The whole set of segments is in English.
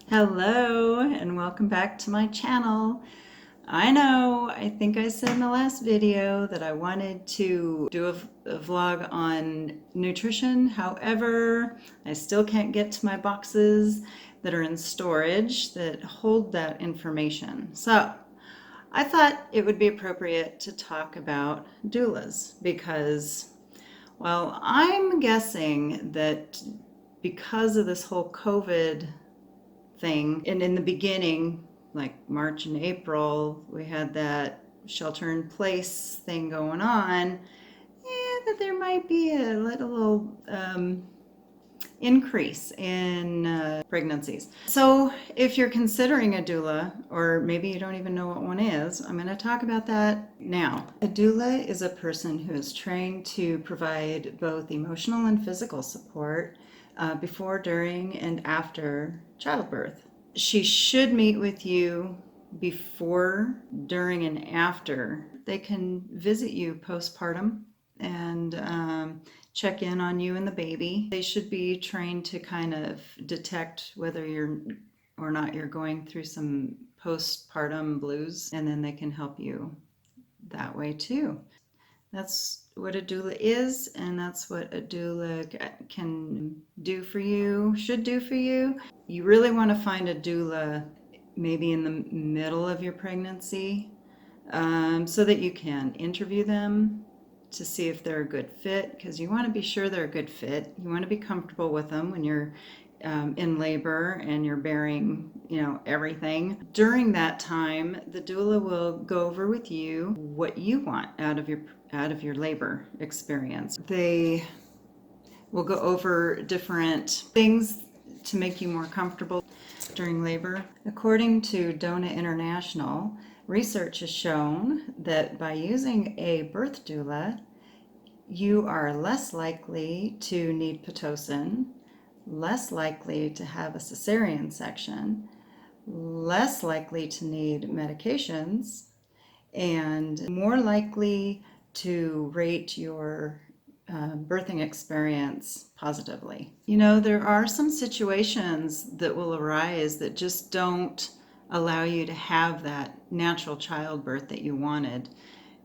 Hello and welcome back to my channel. I think I said in the last video that I wanted to do a vlog on nutrition. However, I still can't get to my boxes that are in storage that hold that information. So I thought it would be appropriate to talk about doulas because, well, I'm guessing that because of this whole COVID thing. And in the beginning, like March and April, we had that shelter in place thing going on. That there might be a little increase in pregnancies. So if you're considering a doula, or maybe you don't even know what one is, I'm going to talk about that now. A doula is a person who is trained to provide both emotional and physical support before, during, and after childbirth. She should meet with you before, during, and after. They can visit you postpartum and check in on you and the baby. They should be trained to kind of detect whether you're or not you're going through some postpartum blues, and then they can help you that way too. That's what a doula is, and that's what a doula can do for you, should do for you. You really want to find a doula maybe in the middle of your pregnancy, so that you can interview them to see if they're a good fit, because you want to be sure they're a good fit. You want to be comfortable with them when you're in labor and you're bearing, everything. During that time, the doula will go over with you what you want out of your labor experience. They will go over different things to make you more comfortable during labor. According to Doula International, research has shown that by using a birth doula, you are less likely to need Pitocin, less likely to have a cesarean section, less likely to need medications, and more likely to rate your birthing experience positively. There are some situations that will arise that just don't allow you to have that natural childbirth that you wanted.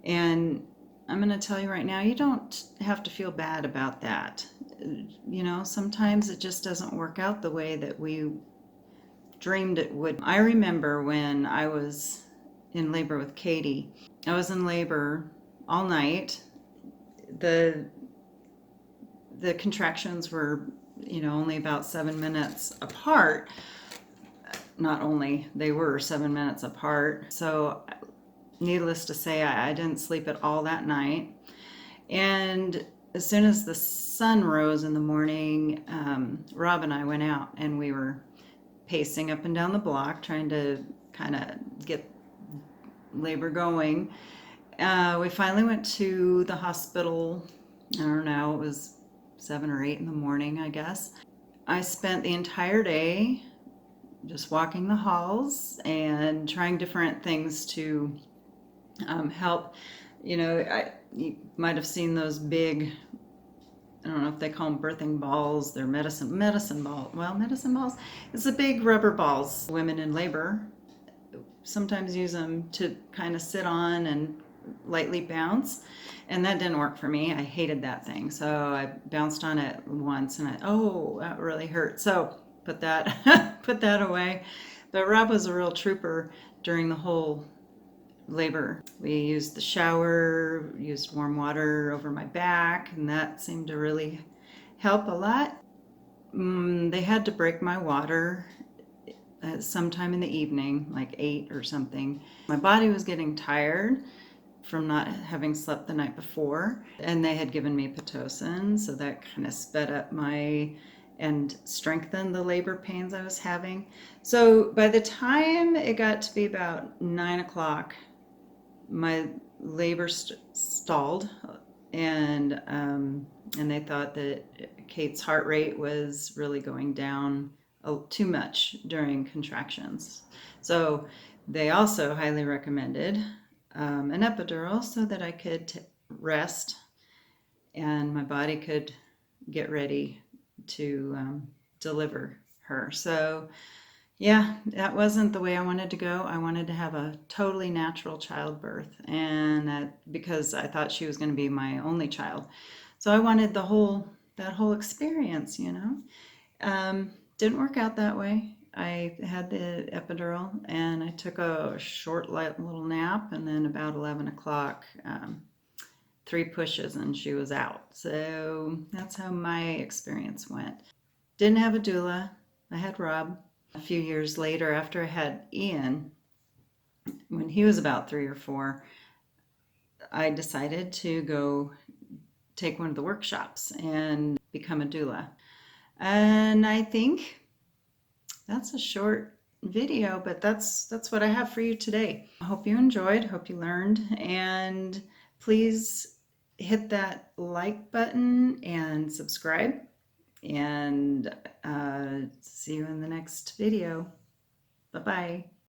And I'm going to tell you right now, you don't have to feel bad about that. Sometimes it just doesn't work out the way that we dreamed it would. I remember when I was in labor with Katie. I was in labor all night. The contractions were, only about 7 minutes apart. Not only, they were 7 minutes apart. So needless to say, I didn't sleep at all that night. And as soon as the sun rose in the morning, Rob and I went out and we were pacing up and down the block trying to kind of get labor going. We finally went to the hospital. I don't know, it was 7 or 8 in the morning, I guess. I spent the entire day just walking the halls and trying different things to help. You might have seen those big, I don't know if they call them birthing balls. They're medicine ball. Well, medicine balls. It's the big rubber balls. Women in labor sometimes use them to kind of sit on and lightly bounce, and that didn't work for me. I hated that thing, so I bounced on it once, and that really hurt. So put that away. But Rob was a real trooper during the whole labor. We used the shower, used warm water over my back, and that seemed to really help a lot. They had to break my water sometime in the evening, like 8 or something. My body was getting tired from not having slept the night before, and they had given me Pitocin, so that kind of sped up and strengthened the labor pains I was having. So by the time it got to be about 9 o'clock, my labor stalled, and they thought that Kate's heart rate was really going down too much during contractions. So they also highly recommended an epidural so that I could rest and my body could get ready to deliver her. So Yeah, that wasn't the way I wanted to go. I wanted to have a totally natural childbirth, and because I thought she was going to be my only child. So I wanted that whole experience, you know. Didn't work out that way. I had the epidural and I took a short little nap, and then about 11 o'clock, 3 pushes and she was out. So that's how my experience went. Didn't have a doula. I had Rob. A few years later, after I had Ian, when he was about 3 or 4, I decided to go take one of the workshops and become a doula. And I think that's a short video, but that's what I have for you today. I hope you enjoyed, hope you learned, and please hit that like button and subscribe, and see you in the next video. Bye-bye.